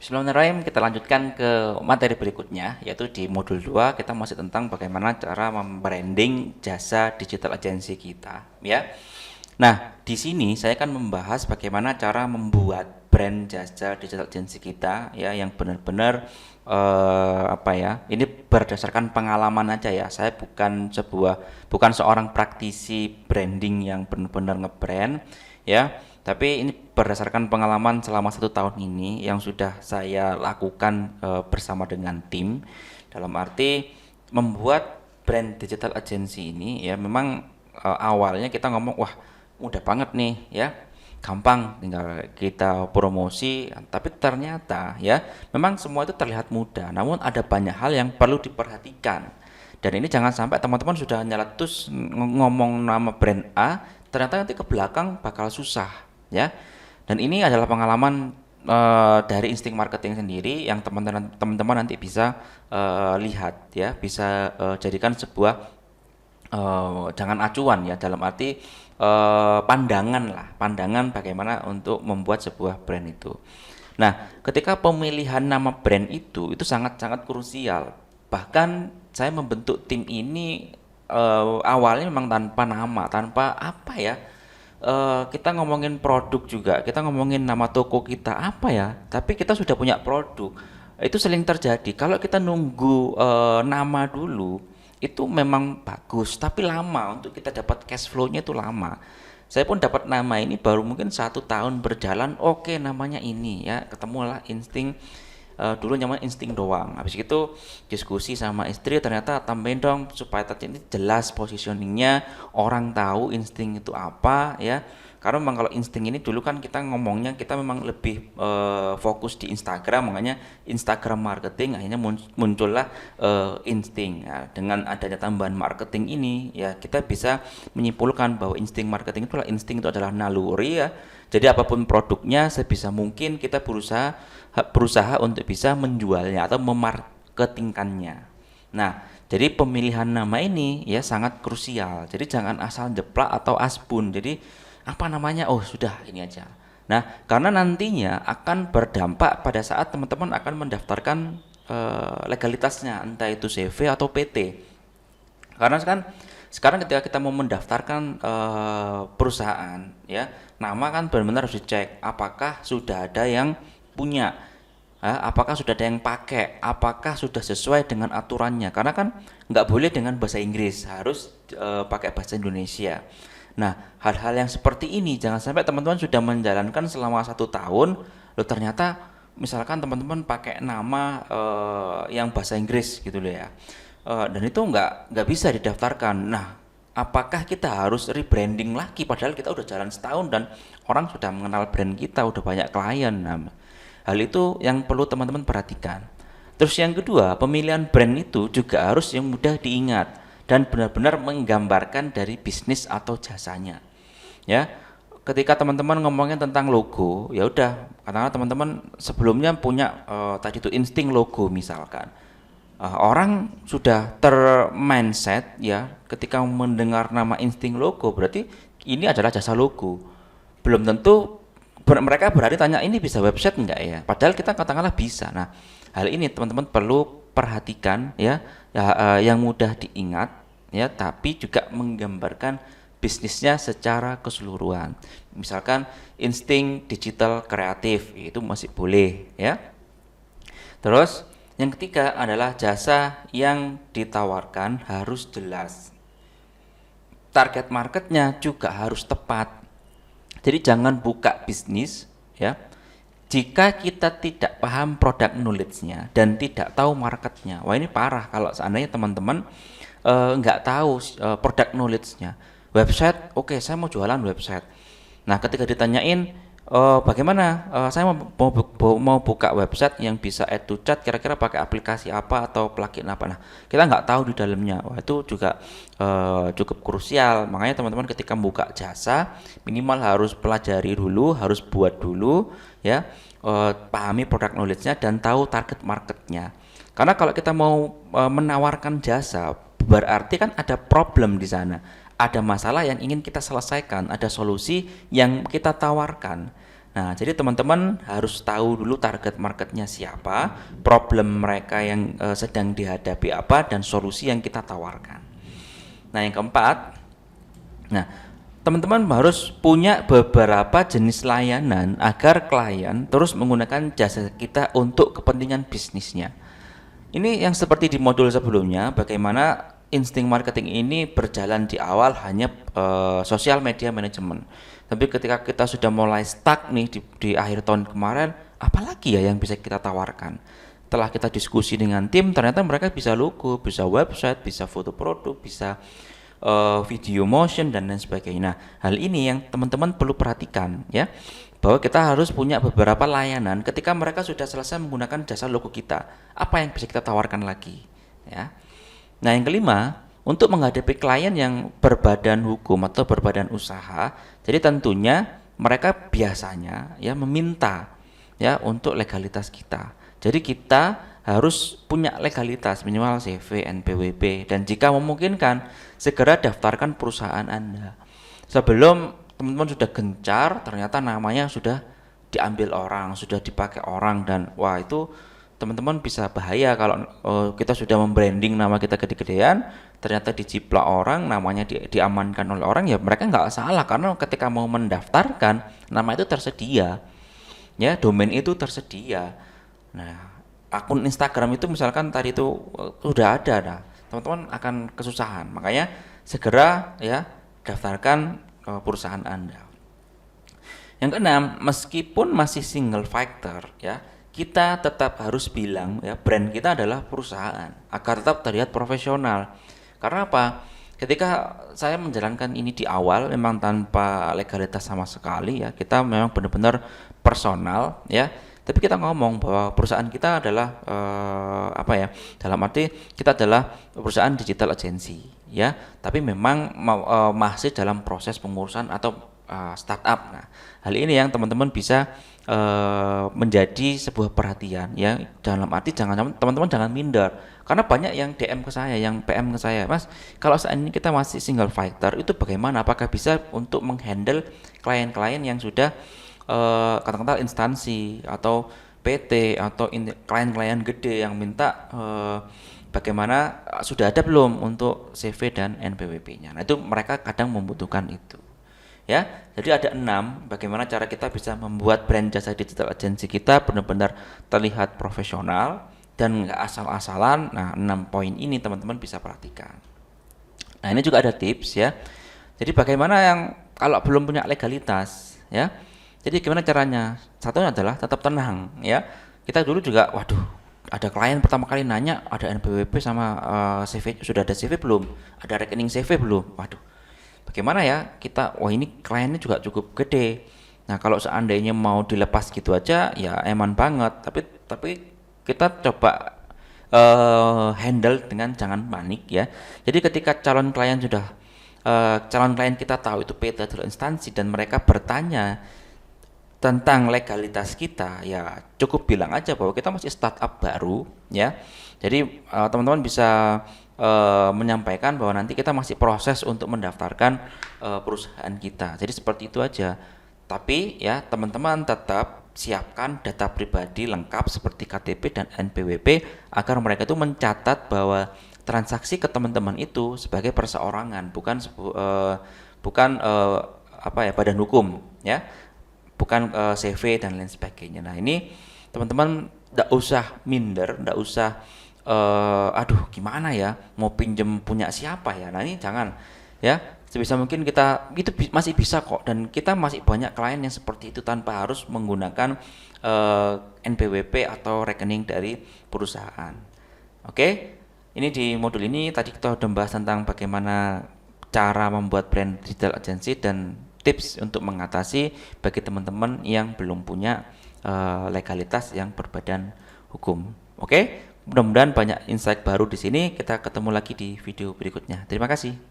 Bismillahirrahmanirrahim, kita lanjutkan ke materi berikutnya, yaitu di modul 2 kita masih tentang bagaimana cara membranding jasa digital agency kita, ya. Nah, di sini saya akan membahas bagaimana cara membuat brand jasa digital agency kita, ya, yang benar-benar ini berdasarkan pengalaman aja ya. Saya bukan seorang praktisi branding yang benar-benar ngebrand, ya, tapi ini berdasarkan pengalaman selama 1 tahun ini yang sudah saya lakukan bersama dengan tim. Dalam arti membuat brand digital agency ini, ya, memang awalnya kita ngomong, wah mudah banget nih, ya, gampang, tinggal kita promosi. Tapi ternyata, ya, memang semua itu terlihat mudah, namun ada banyak hal yang perlu diperhatikan. Dan ini jangan sampai teman-teman sudah nyeletus ngomong nama brand A, ternyata nanti ke belakang bakal susah, ya. Dan ini adalah pengalaman dari insting marketing sendiri yang teman-teman nanti bisa lihat, ya, bisa jadikan sebuah jangan acuan, ya, dalam arti pandangan bagaimana untuk membuat sebuah brand itu. Nah, ketika pemilihan nama brand itu sangat-sangat krusial. Bahkan saya membentuk tim ini awalnya memang tanpa nama, tanpa apa ya, kita ngomongin produk juga, kita ngomongin nama toko kita apa ya, tapi kita sudah punya produk. Itu sering terjadi kalau kita nunggu nama dulu, itu memang bagus tapi lama untuk kita dapat cash flow-nya, itu lama. Saya pun dapat nama ini baru mungkin 1 tahun berjalan. Oke, namanya ini, ya, ketemulah insting. Dulu nyaman insting doang. Habis itu diskusi sama istri, ternyata tambahin dong supaya tadi ini jelas positioningnya, orang tahu insting itu apa, ya. Karena memang kalau insting ini dulu kan kita ngomongnya, kita memang lebih fokus di Instagram, makanya Instagram marketing, akhirnya muncullah insting. Ya, dengan adanya tambahan marketing ini, ya, kita bisa menyimpulkan bahwa insting marketing itu adalah naluri, ya. Jadi apapun produknya, sebisa mungkin kita berusaha untuk bisa menjualnya atau memarketingkannya. Nah, jadi pemilihan nama ini, ya, sangat krusial. Jadi jangan asal jeplak atau asbun. Jadi apa namanya? Oh, sudah ini aja. Nah, karena nantinya akan berdampak pada saat teman-teman akan mendaftarkan legalitasnya, entah itu CV atau PT. Karena sekarang ketika kita mau mendaftarkan perusahaan, ya, nama kan benar-benar harus dicek apakah sudah ada yang punya, apakah sudah ada yang pakai, apakah sudah sesuai dengan aturannya. Karena kan nggak boleh dengan bahasa Inggris, harus pakai bahasa Indonesia. Nah, hal-hal yang seperti ini jangan sampai teman-teman sudah menjalankan selama 1 tahun, loh ternyata misalkan teman-teman pakai nama yang bahasa Inggris gitu loh, ya. Dan itu nggak bisa didaftarkan. Nah, apakah kita harus rebranding lagi padahal kita udah jalan setahun dan orang sudah mengenal brand kita, udah banyak klien. Nah, hal itu yang perlu teman-teman perhatikan. Terus yang kedua, pemilihan brand itu juga harus yang mudah diingat dan benar-benar menggambarkan dari bisnis atau jasanya. Ya, ketika teman-teman ngomongin tentang logo, ya udah, karena teman-teman sebelumnya punya tadi itu insting logo misalkan. Orang sudah mindset, ya, ketika mendengar nama insting logo berarti ini adalah jasa logo. Belum tentu mereka berarti tanya ini bisa website enggak, ya, padahal kita katakanlah bisa. Nah, hal ini teman-teman perlu perhatikan, ya, yang mudah diingat, ya, tapi juga menggambarkan bisnisnya secara keseluruhan. Misalkan insting digital kreatif itu masih boleh, ya. Terus yang ketiga adalah jasa yang ditawarkan harus jelas. Target marketnya juga harus tepat. Jadi jangan buka bisnis, ya, jika kita tidak paham product knowledge-nya dan tidak tahu marketnya. Wah, ini parah kalau seandainya teman-teman nggak tahu product knowledge-nya. Website, oke, saya mau jualan website. Nah, ketika ditanyain bagaimana saya mau buka website yang bisa add to chat, kira-kira pakai aplikasi apa atau plugin apa. Nah, kita nggak tahu di dalamnya. Wah, itu juga cukup krusial. Makanya teman-teman ketika membuka jasa minimal harus pelajari dulu, harus buat dulu, ya, pahami product knowledge-nya dan tahu target marketnya. Karena kalau kita mau menawarkan jasa, berarti kan ada problem di sana. Ada masalah yang ingin kita selesaikan, ada solusi yang kita tawarkan. Nah, jadi teman-teman harus tahu dulu target marketnya siapa, problem mereka yang sedang dihadapi apa, dan solusi yang kita tawarkan. Nah, yang keempat, nah, teman-teman harus punya beberapa jenis layanan agar klien terus menggunakan jasa kita untuk kepentingan bisnisnya. Ini yang seperti di modul sebelumnya, bagaimana insting marketing ini berjalan di awal hanya social media management. Tapi ketika kita sudah mulai stuck nih di akhir tahun kemarin, apalagi ya yang bisa kita tawarkan? Setelah kita diskusi dengan tim, ternyata mereka bisa logo, bisa website, bisa foto produk, bisa video motion dan lain sebagainya. Nah, hal ini yang teman-teman perlu perhatikan ya, bahwa kita harus punya beberapa layanan ketika mereka sudah selesai menggunakan jasa logo kita. Apa yang bisa kita tawarkan lagi ya. Nah, yang kelima, untuk menghadapi klien yang berbadan hukum atau berbadan usaha, jadi tentunya mereka biasanya ya meminta ya untuk legalitas kita. Jadi kita harus punya legalitas minimal CV, NPWP, dan jika memungkinkan segera daftarkan perusahaan Anda. Sebelum teman-teman sudah gencar, ternyata namanya sudah diambil orang, sudah dipakai orang, dan wah itu teman-teman bisa bahaya kalau kita sudah membranding nama kita gede-gedean, ternyata diciplak orang, namanya diamankan oleh orang, ya mereka nggak salah karena ketika mau mendaftarkan nama itu tersedia, ya domain itu tersedia. Nah, akun Instagram itu misalkan tadi itu sudah ada, nah teman-teman akan kesusahan, makanya segera ya daftarkan perusahaan Anda. Yang keenam, meskipun masih single factor ya, kita tetap harus bilang ya brand kita adalah perusahaan agar tetap terlihat profesional. Karena apa? Ketika saya menjalankan ini di awal memang tanpa legalitas sama sekali ya, kita memang benar-benar personal ya. Tapi kita ngomong bahwa perusahaan kita adalah apa ya? Dalam arti kita adalah perusahaan digital agency ya, tapi memang masih dalam proses pengurusan atau startup. Nah, hal ini yang teman-teman bisa menjadi sebuah perhatian ya. Dalam arti teman-teman jangan minder, karena banyak yang DM ke saya, yang PM ke saya, Mas, kalau saat ini kita masih single fighter itu bagaimana? Apakah bisa untuk menghandle klien-klien yang sudah katakanlah instansi atau PT atau klien-klien gede yang minta bagaimana sudah ada belum untuk CV dan NPWP-nya. Nah, itu mereka kadang membutuhkan itu. Ya, jadi ada 6 bagaimana cara kita bisa membuat brand jasa digital agency kita benar-benar terlihat profesional dan nggak asal-asalan. Nah, 6 poin ini teman-teman bisa perhatikan. Nah, ini juga ada tips ya. Jadi bagaimana yang kalau belum punya legalitas ya. Jadi gimana caranya? Satu adalah tetap tenang ya. Kita dulu juga, waduh, ada klien pertama kali nanya ada NPWP sama CV, sudah ada CV belum? Ada rekening CV belum? Waduh, bagaimana ya kita, wah ini kliennya juga cukup gede. Nah, kalau seandainya mau dilepas gitu aja ya eman banget, tapi kita coba handle dengan jangan panik ya. Jadi ketika calon klien kita tahu itu PT atau instansi dan mereka bertanya tentang legalitas kita, ya cukup bilang aja bahwa kita masih startup baru ya. Jadi teman-teman bisa menyampaikan bahwa nanti kita masih proses untuk mendaftarkan perusahaan kita. Jadi seperti itu aja. Tapi ya teman-teman tetap siapkan data pribadi lengkap seperti KTP dan NPWP agar mereka itu mencatat bahwa transaksi ke teman-teman itu sebagai perseorangan, bukan badan hukum ya, bukan CV dan lain sebagainya. Nah, ini teman-teman enggak usah minder, enggak usah aduh gimana ya mau pinjem punya siapa ya. Nah, ini jangan ya, sebisa mungkin kita itu masih bisa kok, dan kita masih banyak klien yang seperti itu tanpa harus menggunakan NPWP atau rekening dari perusahaan. Oke, ini di modul ini tadi kita udah bahas tentang bagaimana cara membuat brand digital agency dan tips untuk mengatasi bagi teman-teman yang belum punya legalitas yang berbadan hukum. Oke, mudah-mudahan banyak insight baru di sini. Kita ketemu lagi di video berikutnya. Terima kasih.